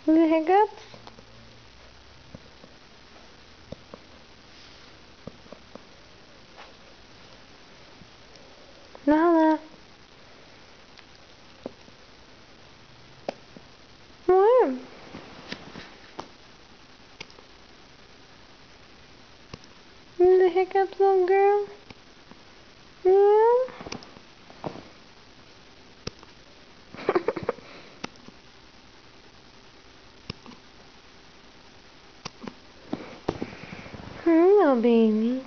The hiccups? Nala. What? The hiccups, little girl? Yeah? Hello, baby.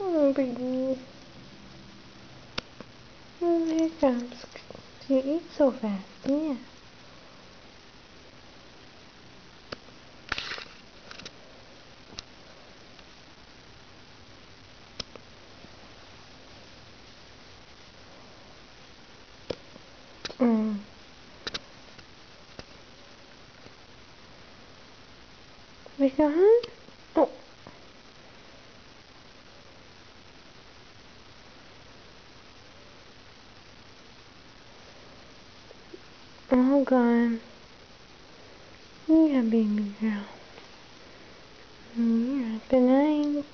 Oh, baby. Oh, hiccups. You eat so fast, yeah. Mm. We gone? Oh. All gone. Yeah, baby girl. Yeah, good night.